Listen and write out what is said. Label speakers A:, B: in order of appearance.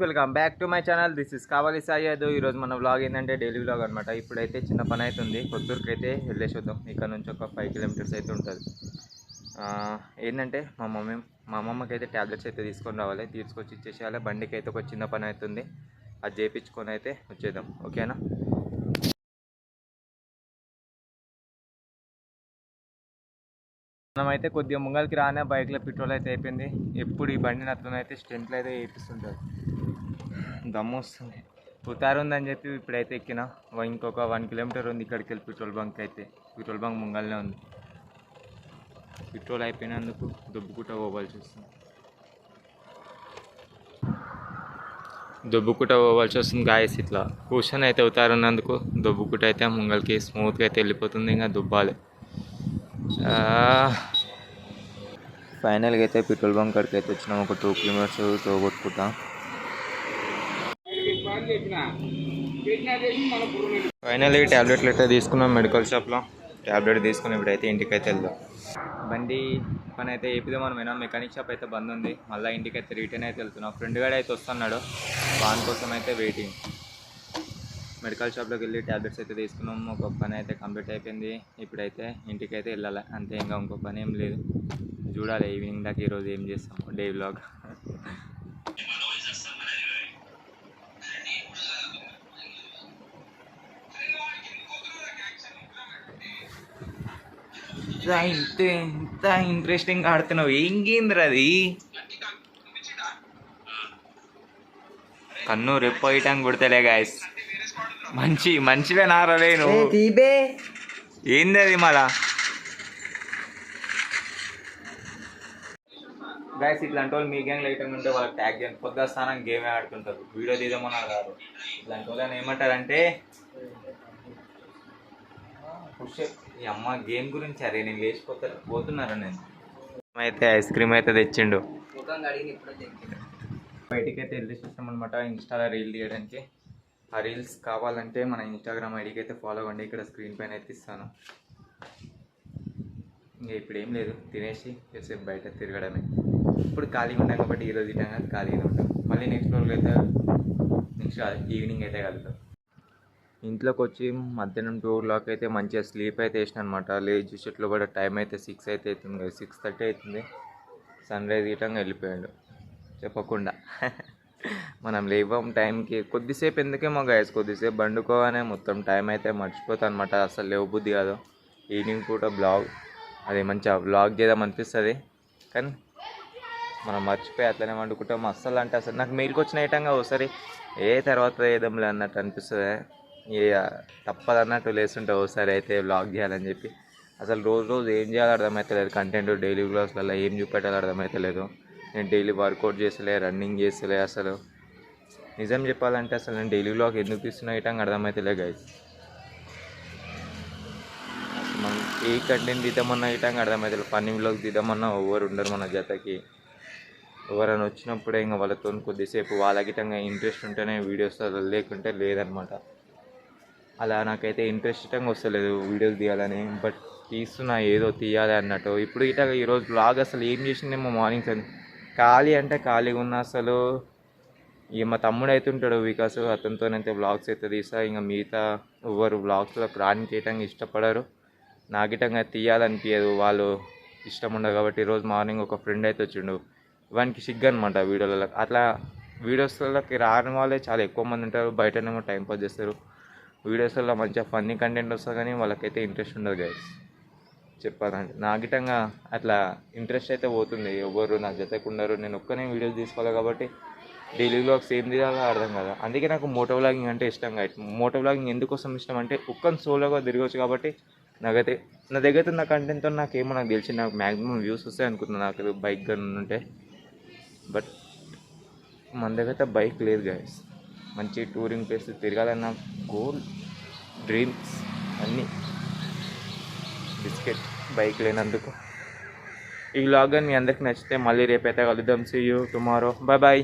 A: Welcome back to my channel. This is కావాలి సాయదు. ఈరోజు మన వ్లాగ్ ఏంటంటే డైలీ వ్లాగ్ అనమాట. ఇప్పుడైతే చిన్న పని అవుతుంది, కొత్తూరుకి అయితే వెళ్ళేసి వద్దాం. ఇక్కడ నుంచి ఒక 5 కిలోమీటర్స్ అయితే ఉంటుంది. ఏంటంటే మా అమ్మమ్మకి అయితే ట్యాబ్లెట్స్ అయితే తీసుకొని రావాలి, తీసుకొచ్చి ఇచ్చేసేయాలి. బండికి అయితే ఒక చిన్న పని అవుతుంది, అది చేయించుకొని అయితే వచ్చేద్దాం. ఓకేనా? మనమైతే కొద్దిగా ముంగల్కి రానే బైక్లో పెట్రోల్ అయితే అయిపోయింది. ఎప్పుడు ఈ బండి నత్తునైతే స్టెంట్లు అయితే వేపిస్తుంటారు, దమ్ము వస్తుంది. ఉతారు ఉందని చెప్పి ఇప్పుడైతే ఎక్కిన. ఇంకొక 1 కిలోమీటర్ ఉంది ఇక్కడికి వెళ్ళి పెట్రోల్ బంక్ అయితే. పెట్రోల్ బంక్ ముంగల్నే ఉంది. పెట్రోల్ అయిపోయినందుకు దుబ్బుకుట పోవాల్సి వస్తుంది, గాయస్. ఇట్లా కూర్చొని అయితే ఉతారు ఉన్నందుకు దుబ్బుకుట అయితే ముంగల్కి స్మూత్గా అయితే వెళ్ళిపోతుంది. ఇంకా దుబ్బాలి. ఫైనల్గా అయితే పెట్రోల్ బంక్ కాడికి అయితే వచ్చినాం. ఒక 2 కిలోమీటర్స్ తోగొట్టుకుంటాం. ఫైనల్గా ట్యాబ్లెట్లు అయితే తీసుకున్నాం మెడికల్ షాప్లో. ట్యాబ్లెట్ తీసుకుని ఇప్పుడైతే ఇంటికి అయితే వెళ్దాం. బండి పని అయితే ఏపిదో మనం అయినా మెకానిక్ షాప్ అయితే బంద్ ఉంది. మళ్ళీ ఇంటికి అయితే రిటర్న్ అయితే వెళ్తున్నాం. ఫ్రెండ్ గారు అయితే వస్తున్నాడు, వాన్ కోసం అయితే వెయిటింగ్. మెడికల్ షాప్లోకి వెళ్ళి ట్యాబ్లెట్స్ అయితే తీసుకున్నాం. ఒక పని అయితే కంప్లీట్ అయిపోయింది. ఇప్పుడైతే ఇంటికి అయితే వెళ్ళాలి అంతే. ఇంకా ఇంకో పని ఏం లేదు. చూడాలి ఈవినింగ్ దాకా ఈరోజు ఏం చేస్తాం డే వ్లాగ్. ఇంత ఇంట్రెస్టింగ్ ఆడుతున్నావు, ఏంగింద్ర అది? కన్ను రెప్పొయ్యటానికి కొడతలే గాయస్. మంచివే నారలే నువ్వు. ఏంది అది మళ్ళా? గాయస్ ఇట్లాంటి వాళ్ళు మీ గ్యాంగ్ ఐటమ్ ఉంటే వాళ్ళకి ట్యాగ్ చేయండి. పొద్దు స్థానం గేమే ఆడుతుంటారు, వీడియో తీద్దామన్నా కాదు. ఇట్లాంటి వాళ్ళని ఏమంటారంటే ఈ అమ్మ గేమ్ గురించి అరే నేను పోతున్నారా. నేను అయితే ఐస్ క్రీమ్ అయితే తెచ్చిండు. బయటికి అయితే వెళ్ళి చూస్తామన్నమాట ఇన్స్టాలో రీల్ తీయడానికి. ఆ రీల్స్ కావాలంటే మన ఇన్స్టాగ్రామ్ ఐడికి అయితే ఫాలో అవ్వండి. ఇక్కడ స్క్రీన్ పైన అయితే ఇస్తాను. ఇంకా ఇప్పుడు ఏం లేదు, తినేసి కాసేపు బయట తిరగడమే. ఇప్పుడు ఖాళీగా ఉంటాం కాబట్టి ఈరోజు తింటాం కదా, ఖాళీగా ఉంటాం. మళ్ళీ నెక్స్ట్ రోజు అయితే ఈవినింగ్ అయితే కలుగుతాం. ఇంట్లోకి వచ్చి మధ్యాహ్నం 2 o'clock అయితే మంచిగా స్లీప్ అయితే వేసిన అనమాట. లేచి చెట్లు కూడా టైం అయితే 6 అయితే అవుతుంది, 6:30 అవుతుంది. సన్ రైజ్ గీటంగా వెళ్ళిపోయాడు చెప్పకుండా. మనం లేవం టైంకి. కొద్దిసేపు ఎందుకేమో గాయస్, కొద్దిసేపు బండుకోగానే మొత్తం టైం అయితే మర్చిపోతాను అనమాట. అసలు లేవు బుద్ధి కాదు. ఈవినింగ్ పూట అది మంచిగా బ్లాగ్ చేద్దాం అనిపిస్తుంది, కానీ మనం మర్చిపోయి అట్లనే వండుకుంటాం. అస్సలు అంటే అసలు నాకు మెయిల్కి వచ్చిన ఐటంగా ఒకసారి తర్వాత వేద్దాంలే అన్నట్టు అనిపిస్తుంది. తప్పదన్నట్టు లేస్తుంటావు ఒకసారి అయితే వ్లాగ్ చేయాలని చెప్పి. అసలు రోజు ఏం చేయాలో అర్థమవుతలేదు. కంటెంట్ డైలీ వ్లాగ్స్లలో ఏం చూపెట్టాలో అర్థమవుతలేదు. నేను డైలీ వర్కౌట్ చేస్తలే, రన్నింగ్ చేస్తలే. అసలు నిజం చెప్పాలంటే అసలు నేను డైలీ వ్లాగ్ ఎందుకు తీస్తున్నా ఐటంగా అర్థమవుతలే గైస్. మనం ఏ కంటెంట్ తీద్దామన్నా ఐటంగా అర్థమవుతలేదు. ఫన్నీ వ్లాగ్ తీద్దామన్నా ఎవరు ఉండరు మన జతకి. ఎవరైనా వచ్చినప్పుడే ఇంకా వాళ్ళతో కొద్దిసేపు వాళ్ళ గిట్టంగా ఇంట్రెస్ట్ ఉంటేనే వీడియోస్, లేకుంటే లేదనమాట. అలా నాకైతే ఇంట్రెస్టింగ్ వస్తలేదు వీడియోస్ తీయాలని. బట్ తీస్తున్నా ఏదో తీయాలి అన్నట్టు. ఇప్పుడు ఈరోజు బ్లాగ్ అసలు ఏం చేసిందేమో మార్నింగ్ ఖాళీ అంటే ఖాళీగా ఉన్నా. అసలు మా తమ్ముడు అయితే ఉంటాడు వికాస్, అతనితోనైతే బ్లాగ్స్ అయితే తీస్తా. ఇంకా మిగతా ఎవరు బ్లాగ్స్లో రానికి చేయటంగా ఇష్టపడరు. నాకిటంగా తీయాలనిపించదు, వాళ్ళు ఇష్టం ఉండదు. కాబట్టి ఈరోజు మార్నింగ్ ఒక ఫ్రెండ్ అయితే వచ్చిండు. వానికి సిగ్గు అనమాట వీడియోలలో. అట్లా వీడియోస్లకి రాని వాళ్ళే చాలా ఎక్కువ మంది ఉంటారు. బయటనేమో టైంపాస్ చేస్తారు. వీడియోస్లో మంచిగా ఫన్నీ కంటెంట్ వస్తుంది, కానీ వాళ్ళకైతే ఇంట్రెస్ట్ ఉండదు గైస్ చెప్పాలంటే. నా గిట్టంగా అట్లా ఇంట్రెస్ట్ అయితే పోతుంది. ఎవరు నా జతకు ఉండరు. నేను ఒక్కనే వీడియోస్ తీసుకోవాలి కాబట్టి డైలీ వ్లాగ్స్ ఏం తీయాలో అర్థం కదా. అందుకే నాకు మోటో వ్లాగింగ్ అంటే ఇష్టం గైస్. మోటో వ్లాగింగ్ ఎందుకోసం ఇష్టం అంటే ఒక్కని సోలోగా తిరగవచ్చు కాబట్టి. నాకైతే నా దగ్గర ఉన్న కంటెంట్తో నాకు తెలిసి నాకు మ్యాక్సిమం వ్యూస్ వస్తాయి అనుకుంటున్నాను నాకు బైక్ గన్ ఉంటే. బట్ మన దగ్గర బైక్ లేదు గైస్. మంచి టూరింగ్ ప్లేస్ తిరగాలన్న గోల్, డ్రీమ్స్ అన్నీ బిస్కెట్ బైక్ లేనందుకు. ఈ వ్లాగ్ మీ అందరికి నచ్చితే మళ్ళీ రేపైతే కలుద్దాం. See you tomorrow. Bye bye.